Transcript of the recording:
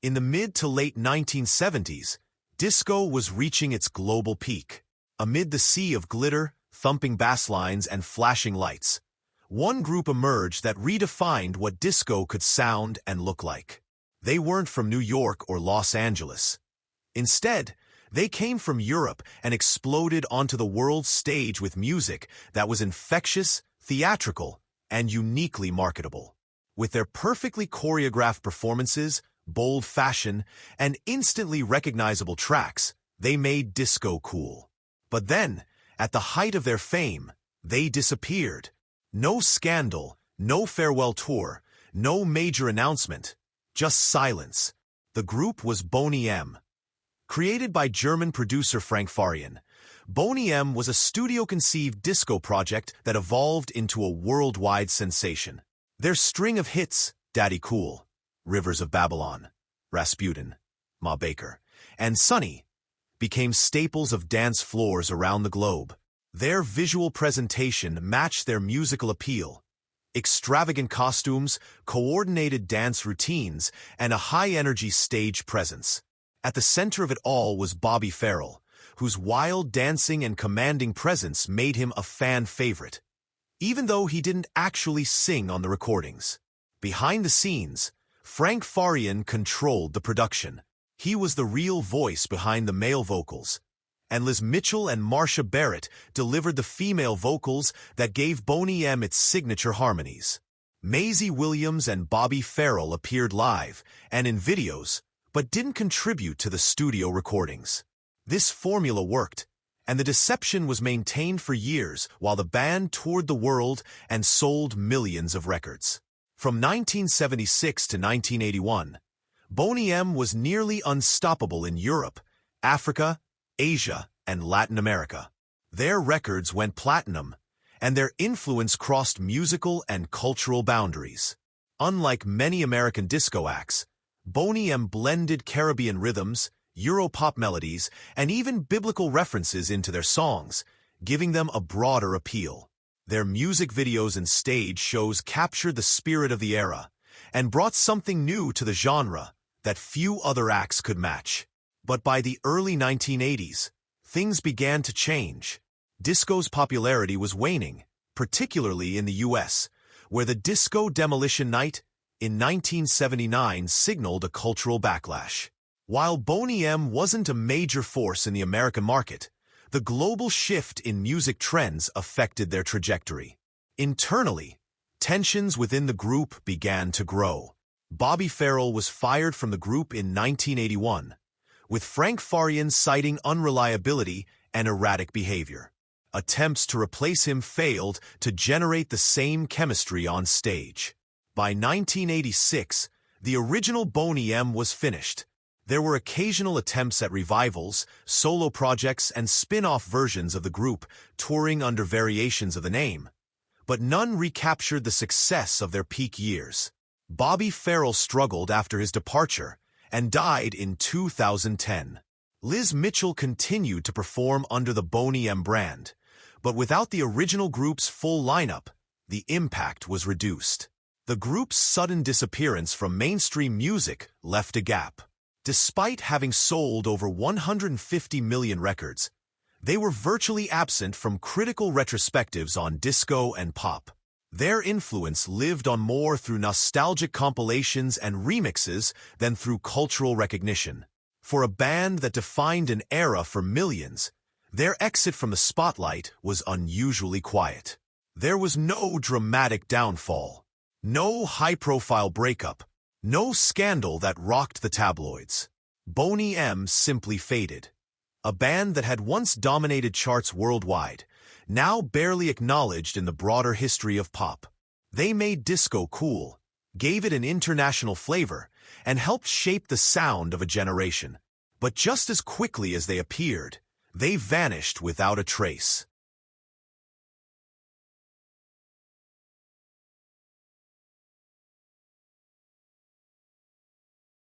In the mid to late 1970s, disco was reaching its global peak. Amid the sea of glitter, thumping bass lines, and flashing lights, one group emerged that redefined what disco could sound and look like. They weren't from New York or Los Angeles. Instead, they came from Europe and exploded onto the world stage with music that was infectious, theatrical, and uniquely marketable. With their perfectly choreographed performances, bold fashion, and instantly recognizable tracks, they made disco cool. But then, at the height of their fame, they disappeared. No scandal, no farewell tour, no major announcement, just silence. The group was Boney M. Created by German producer Frank Farian, Boney M was a studio-conceived disco project that evolved into a worldwide sensation. Their string of hits, Daddy Cool, Rivers of Babylon, Rasputin, Ma Baker, and Sunny, became staples of dance floors around the globe. Their visual presentation matched their musical appeal. Extravagant costumes, coordinated dance routines, and a high-energy stage presence. At the center of it all was Bobby Farrell, whose wild dancing and commanding presence made him a fan favorite, even though he didn't actually sing on the recordings. Behind the scenes, Frank Farian controlled the production. He was the real voice behind the male vocals, and Liz Mitchell and Marcia Barrett delivered the female vocals that gave Boney M its signature harmonies. Maisie Williams and Bobby Farrell appeared live and in videos, but didn't contribute to the studio recordings. This formula worked, and the deception was maintained for years while the band toured the world and sold millions of records. From 1976 to 1981, Boney M was nearly unstoppable in Europe, Africa, Asia, and Latin America. Their records went platinum, and their influence crossed musical and cultural boundaries. Unlike many American disco acts, Boney M blended Caribbean rhythms, Europop melodies, and even biblical references into their songs, giving them a broader appeal. Their music videos and stage shows captured the spirit of the era and brought something new to the genre that few other acts could match. But by the early 1980s, things began to change. Disco's popularity was waning, particularly in the US, where the Disco Demolition Night in 1979 signaled a cultural backlash. While Boney M wasn't a major force in the American market, the global shift in music trends affected their trajectory. Internally, tensions within the group began to grow. Bobby Farrell was fired from the group in 1981, with Frank Farian citing unreliability and erratic behavior. Attempts to replace him failed to generate the same chemistry on stage. By 1986, the original Boney M was finished. There were occasional attempts at revivals, solo projects, and spin-off versions of the group touring under variations of the name, but none recaptured the success of their peak years. Bobby Farrell struggled after his departure and died in 2010. Liz Mitchell continued to perform under the Boney M brand, but without the original group's full lineup, the impact was reduced. The group's sudden disappearance from mainstream music left a gap. Despite having sold over 150 million records, they were virtually absent from critical retrospectives on disco and pop. Their influence lived on more through nostalgic compilations and remixes than through cultural recognition. For a band that defined an era for millions, their exit from the spotlight was unusually quiet. There was no dramatic downfall, no high-profile breakup, no scandal that rocked the tabloids. Boney M simply faded. A band that had once dominated charts worldwide, now barely acknowledged in the broader history of pop. They made disco cool, gave it an international flavor, and helped shape the sound of a generation. But just as quickly as they appeared, they vanished without a trace.